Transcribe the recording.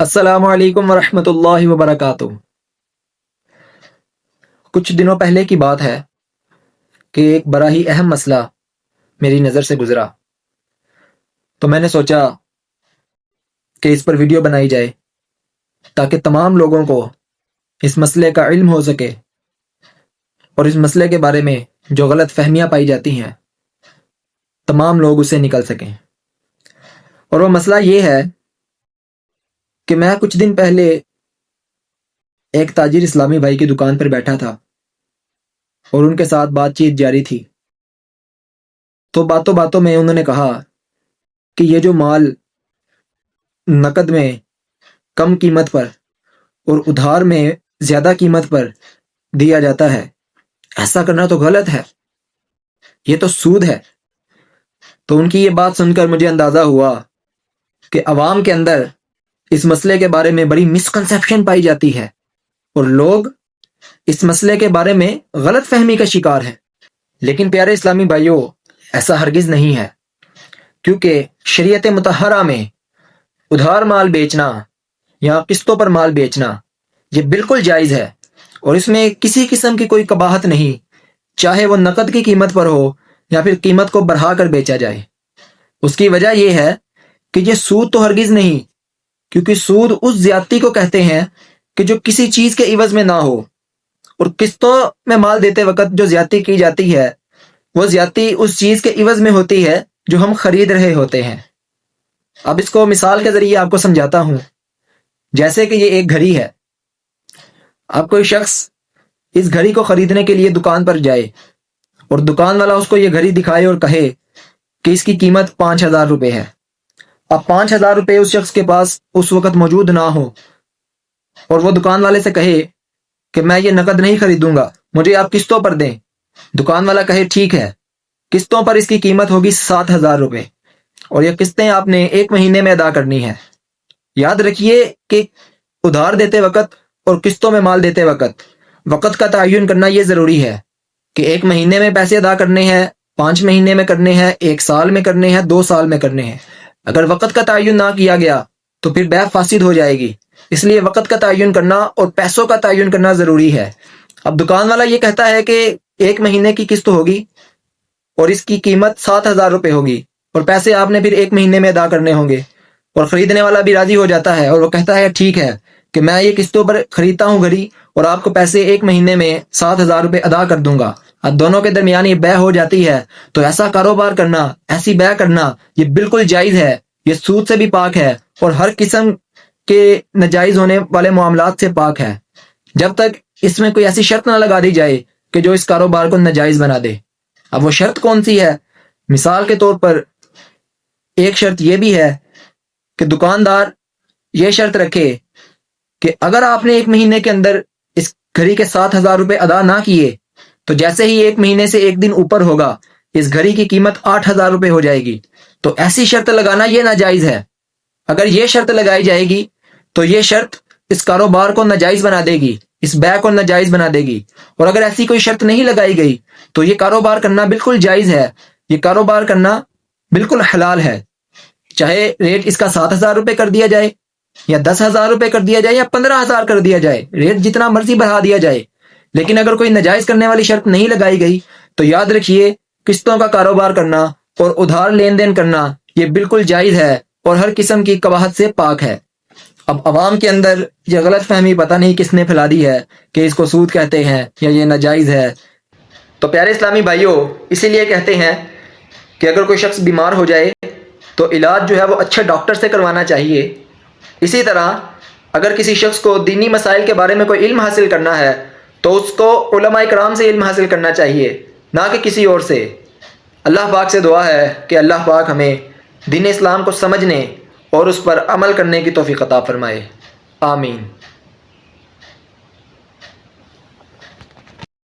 السلام علیکم ورحمۃ اللہ وبرکاتہ۔ کچھ دنوں پہلے کی بات ہے کہ ایک بڑا ہی اہم مسئلہ میری نظر سے گزرا، تو میں نے سوچا کہ اس پر ویڈیو بنائی جائے تاکہ تمام لوگوں کو اس مسئلے کا علم ہو سکے اور اس مسئلے کے بارے میں جو غلط فہمیاں پائی جاتی ہیں تمام لوگ اسے نکل سکیں۔ اور وہ مسئلہ یہ ہے کہ میں کچھ دن پہلے ایک تاجر اسلامی بھائی کی دکان پر بیٹھا تھا اور ان کے ساتھ بات چیت جاری تھی، تو باتوں باتوں میں انہوں نے کہا کہ یہ جو مال نقد میں کم قیمت پر اور ادھار میں زیادہ قیمت پر دیا جاتا ہے، ایسا کرنا تو غلط ہے، یہ تو سود ہے۔ تو ان کی یہ بات سن کر مجھے اندازہ ہوا کہ عوام کے اندر اس مسئلے کے بارے میں بڑی مسکنسیپشن پائی جاتی ہے اور لوگ اس مسئلے کے بارے میں غلط فہمی کا شکار ہیں۔ لیکن پیارے اسلامی بھائیوں، ایسا ہرگز نہیں ہے، کیونکہ شریعت مطہرہ میں ادھار مال بیچنا یا قسطوں پر مال بیچنا یہ بالکل جائز ہے، اور اس میں کسی قسم کی کوئی قباحت نہیں، چاہے وہ نقد کی قیمت پر ہو یا پھر قیمت کو بڑھا کر بیچا جائے۔ اس کی وجہ یہ ہے کہ یہ سود تو ہرگز نہیں، کیونکہ سود اس زیادتی کو کہتے ہیں کہ جو کسی چیز کے عوض میں نہ ہو، اور قسطوں میں مال دیتے وقت جو زیادتی کی جاتی ہے وہ زیادتی اس چیز کے عوض میں ہوتی ہے جو ہم خرید رہے ہوتے ہیں۔ اب اس کو مثال کے ذریعے آپ کو سمجھاتا ہوں۔ جیسے کہ یہ ایک گھڑی ہے، اب کوئی شخص اس گھڑی کو خریدنے کے لیے دکان پر جائے اور دکان والا اس کو یہ گھڑی دکھائے اور کہے کہ اس کی قیمت 5,000 روپے ہے۔ اب 5,000 روپے اس شخص کے پاس اس وقت موجود نہ ہو اور وہ دکان والے سے کہے کہ میں یہ نقد نہیں خریدوں گا، مجھے آپ قسطوں پر دیں۔ دکان والا کہے ٹھیک ہے، قسطوں پر اس کی قیمت ہوگی 7,000 روپے، اور یہ قسطیں آپ نے 1 مہینے میں ادا کرنی ہے۔ یاد رکھیے کہ ادھار دیتے وقت اور قسطوں میں مال دیتے وقت کا تعین کرنا یہ ضروری ہے کہ 1 مہینے میں پیسے ادا کرنے ہیں، 5 مہینے میں کرنے ہیں، 1 سال میں کرنے ہیں، 2 سال میں کرنے ہیں۔ اگر وقت کا تعین نہ کیا گیا تو پھر بیع فاسد ہو جائے گی، اس لیے وقت کا تعین کرنا اور پیسوں کا تعین کرنا ضروری ہے۔ اب دکان والا یہ کہتا ہے کہ 1 مہینے کی قسط ہوگی اور اس کی قیمت 7,000 روپے ہوگی، اور پیسے آپ نے پھر 1 مہینے میں ادا کرنے ہوں گے، اور خریدنے والا بھی راضی ہو جاتا ہے اور وہ کہتا ہے ٹھیک ہے کہ میں یہ قسطوں پر خریدتا ہوں گھڑی، اور آپ کو پیسے 1 مہینے میں 7,000 روپے ادا کر دوں گا۔ اب دونوں کے درمیان یہ بیع ہو جاتی ہے، تو ایسا کاروبار کرنا، ایسی بیع کرنا یہ بالکل جائز ہے، یہ سود سے بھی پاک ہے اور ہر قسم کے ناجائز ہونے والے معاملات سے پاک ہے، جب تک اس میں کوئی ایسی شرط نہ لگا دی جائے کہ جو اس کاروبار کو ناجائز بنا دے۔ اب وہ شرط کون سی ہے؟ مثال کے طور پر ایک شرط یہ بھی ہے کہ دکاندار یہ شرط رکھے کہ اگر آپ نے 1 مہینے کے اندر اس گھڑی کے 7,000 روپے ادا نہ کیے تو جیسے ہی 1 مہینے سے 1 دن اوپر ہوگا اس گھڑی کی قیمت 8,000 روپے ہو جائے گی۔ تو ایسی شرط لگانا یہ ناجائز ہے۔ اگر یہ شرط لگائی جائے گی تو یہ شرط اس کاروبار کو ناجائز بنا دے گی، اس بیع کو ناجائز بنا دے گی، اور اگر ایسی کوئی شرط نہیں لگائی گئی تو یہ کاروبار کرنا بالکل جائز ہے، یہ کاروبار کرنا بالکل حلال ہے، چاہے ریٹ اس کا 7,000 روپے کر دیا جائے یا 10,000 روپے کر دیا جائے یا 15,000 کر دیا جائے، ریٹ جتنا مرضی بڑھا دیا جائے، لیکن اگر کوئی ناجائز کرنے والی شرط نہیں لگائی گئی تو یاد رکھیے قسطوں کا کاروبار کرنا اور ادھار لین دین کرنا یہ بالکل جائز ہے اور ہر قسم کی قباحت سے پاک ہے۔ اب عوام کے اندر یہ غلط فہمی پتہ نہیں کس نے پھیلا دی ہے کہ اس کو سود کہتے ہیں یا یہ ناجائز ہے۔ تو پیارے اسلامی بھائیوں، اسی لیے کہتے ہیں کہ اگر کوئی شخص بیمار ہو جائے تو علاج جو ہے وہ اچھے ڈاکٹر سے کروانا چاہیے۔ اسی طرح اگر کسی شخص کو دینی مسائل کے بارے میں کوئی علم حاصل کرنا ہے تو اس کو علماء کرام سے علم حاصل کرنا چاہیے، نہ کہ کسی اور سے۔ اللہ پاک سے دعا ہے کہ اللہ پاک ہمیں دین اسلام کو سمجھنے اور اس پر عمل کرنے کی توفیق عطا فرمائے، آمین۔